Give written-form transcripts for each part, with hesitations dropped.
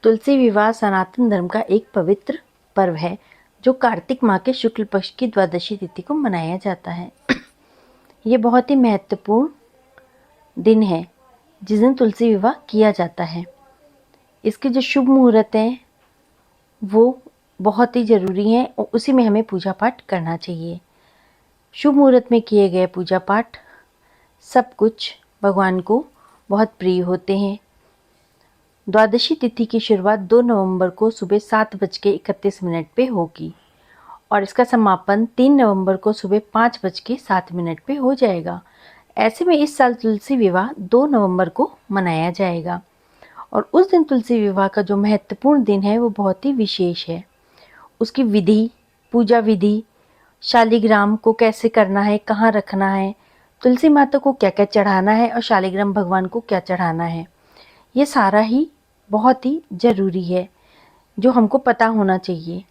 तुलसी विवाह सनातन धर्म का एक पवित्र पर्व है जो कार्तिक माह के शुक्ल पक्ष की द्वादशी तिथि को मनाया जाता है। ये बहुत ही महत्वपूर्ण दिन है जिस दिन तुलसी विवाह किया जाता है। इसके जो शुभ मुहूर्त हैं वो बहुत ही ज़रूरी हैं और उसी में हमें पूजा पाठ करना चाहिए। शुभ मुहूर्त में किए गए पूजा पाठ सब कुछ भगवान को बहुत प्रिय होते हैं। द्वादशी तिथि की शुरुआत 2 नवंबर को सुबह 7:31 पे होगी और इसका समापन 3 नवंबर को सुबह 5:07 पे हो जाएगा। ऐसे में इस साल तुलसी विवाह 2 नवंबर को मनाया जाएगा और उस दिन तुलसी विवाह का जो महत्वपूर्ण दिन है वो बहुत ही विशेष है। उसकी विधि, पूजा विधि, शालिग्राम को कैसे करना है, कहाँ रखना है, तुलसी माता को क्या क्या चढ़ाना है और शालिग्राम भगवान को क्या चढ़ाना है, ये सारा ही बहुत ही ज़रूरी है जो हमको पता होना चाहिए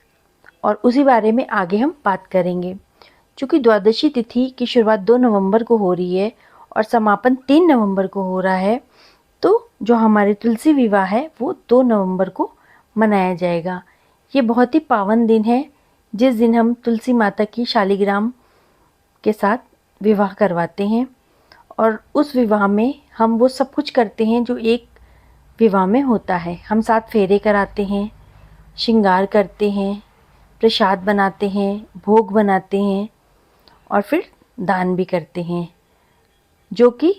और उसी बारे में आगे हम बात करेंगे। चूँकि द्वादशी तिथि की शुरुआत 2 नवंबर को हो रही है और समापन 3 नवंबर को हो रहा है, तो जो हमारे तुलसी विवाह है वो 2 नवंबर को मनाया जाएगा। ये बहुत ही पावन दिन है जिस दिन हम तुलसी माता की शालिग्राम के साथ विवाह करवाते हैं और उस विवाह में हम वो सब कुछ करते हैं जो एक विवाह में होता है। हम 7 फेरे कराते हैं, श्रृंगार करते हैं, प्रसाद बनाते हैं, भोग बनाते हैं और फिर दान भी करते हैं, जो कि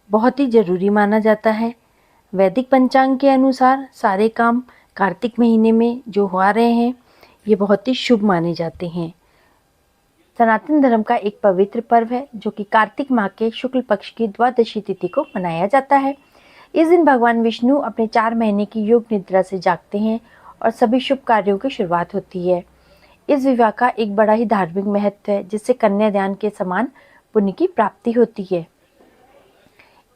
बहुत ही ज़रूरी माना जाता है। वैदिक पंचांग के अनुसार सारे काम कार्तिक महीने में जो हो रहे हैं ये बहुत ही शुभ माने जाते हैं। सनातन धर्म का एक पवित्र पर्व है जो कि कार्तिक माह के शुक्ल पक्ष की द्वादशी तिथि को मनाया जाता है। इस दिन भगवान विष्णु अपने 4 महीने की योग निद्रा से जागते हैं और सभी शुभ कार्यों की शुरुआत होती है। इस विवाह का एक बड़ा ही धार्मिक महत्व है जिससे कन्यादान के समान पुण्य की प्राप्ति होती है।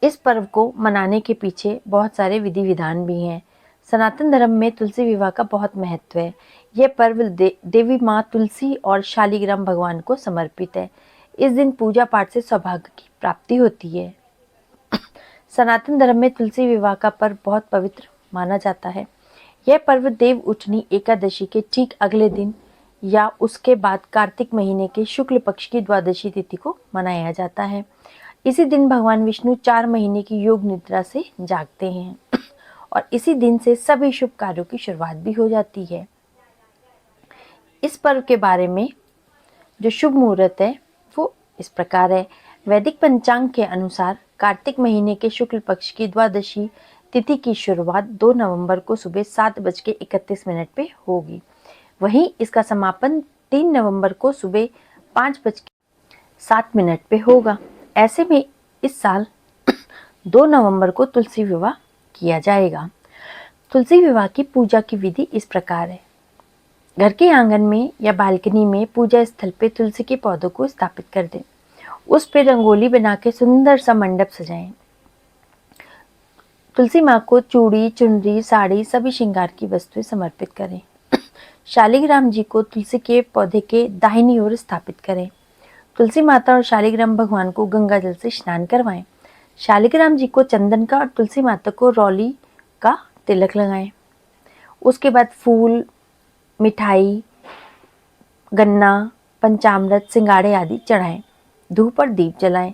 इस पर्व को मनाने के पीछे बहुत सारे विधि विधान भी हैं। सनातन धर्म में तुलसी विवाह का बहुत महत्व है। यह पर्व देवी माँ तुलसी और शालिग्राम भगवान को समर्पित है। इस दिन पूजा पाठ से सौभाग्य की प्राप्ति होती है। सनातन धर्म में तुलसी विवाह का पर्व बहुत पवित्र माना जाता है। यह पर्व देव उठनी एकादशी के ठीक अगले दिन या उसके बाद कार्तिक महीने के शुक्ल पक्ष की द्वादशी तिथि को मनाया जाता है। इसी दिन भगवान विष्णु 4 महीने की योग निद्रा से जागते हैं और इसी दिन से सभी शुभ कार्यों की शुरुआत भी हो जाती है। इस पर्व के बारे में जो शुभ मुहूर्त है वो इस प्रकार है। वैदिक पंचांग के अनुसार कार्तिक महीने के शुक्ल पक्ष की द्वादशी तिथि की शुरुआत 2 नवंबर को सुबह 7:31 पे होगी। वहीं इसका समापन 3 नवंबर को सुबह 5:07 पे होगा। ऐसे में इस साल 2 नवंबर को तुलसी विवाह किया जाएगा। तुलसी विवाह की पूजा की विधि इस प्रकार है। घर के आंगन में या बालकनी में पूजा स्थल पे तुलसी के पौधों को स्थापित कर दें। उस पे रंगोली बना के सुंदर सा मंडप सजाएं। तुलसी माँ को चूड़ी, चुनरी, साड़ी सभी श्रृंगार की वस्तुएं समर्पित करें। शालिग्राम जी को तुलसी के पौधे के दाहिनी ओर स्थापित करें। तुलसी माता और शालिग्राम भगवान को गंगा जल से स्नान करवाएं। शालिग्राम जी को चंदन का और तुलसी माता को रौली का तिलक लगाएं। उसके बाद फूल, मिठाई, गन्ना, पंचामृत, सिंगाड़े आदि चढ़ाएं। धूप और दीप जलाएं।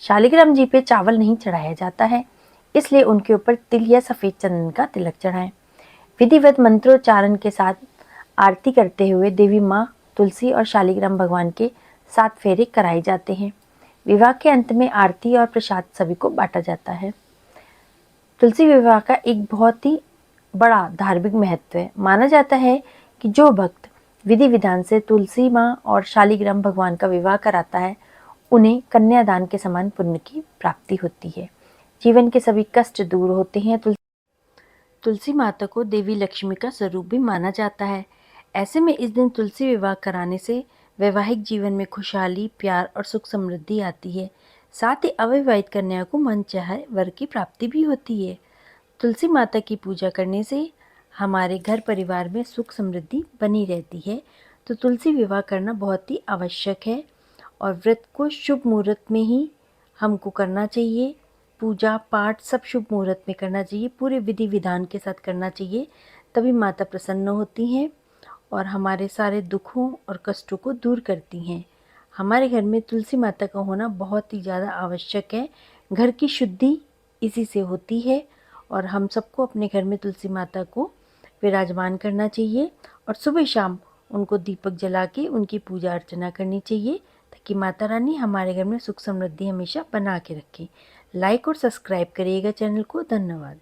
शालिग्राम जी पे चावल नहीं चढ़ाया जाता है, इसलिए उनके ऊपर तिल या सफेद चंदन का तिलक चढ़ाएं। विधिवत मंत्रोच्चारण के साथ आरती करते हुए देवी माँ तुलसी और शालिग्राम भगवान के 7 फेरे कराए जाते हैं। विवाह के अंत में आरती और प्रसाद सभी को बांटा जाता है। तुलसी विवाह का एक बहुत ही बड़ा धार्मिक महत्व है। माना जाता है कि जो भक्त विधि विधान से तुलसी माँ और शालिग्राम भगवान का विवाह कराता है उन्हें कन्यादान के समान पुण्य की प्राप्ति होती है। जीवन के सभी कष्ट दूर होते हैं। तुलसी माता को देवी लक्ष्मी का स्वरूप भी माना जाता है। ऐसे में इस दिन तुलसी विवाह कराने से वैवाहिक जीवन में खुशहाली, प्यार और सुख समृद्धि आती है। साथ ही अविवाहित कन्या को मनचाहे वर की प्राप्ति भी होती है। तुलसी माता की पूजा करने से हमारे घर परिवार में सुख समृद्धि बनी रहती है। तो तुलसी विवाह करना बहुत ही आवश्यक है और व्रत को शुभ मुहूर्त में ही हमको करना चाहिए पूजा पाठ सब शुभ मुहूर्त में करना चाहिए, पूरे विधि विधान के साथ करना चाहिए, तभी माता प्रसन्न होती हैं और हमारे सारे दुखों और कष्टों को दूर करती हैं। हमारे घर में तुलसी माता का होना बहुत ही ज़्यादा आवश्यक है। घर की शुद्धि इसी से होती है और हम सबको अपने घर में तुलसी माता को विराजमान करना चाहिए और सुबह शाम उनको दीपक जला के उनकी पूजा अर्चना करनी चाहिए, ताकि माता रानी हमारे घर में सुख समृद्धि हमेशा बना के रखें। लाइक और सब्सक्राइब करिएगा चैनल को। धन्यवाद।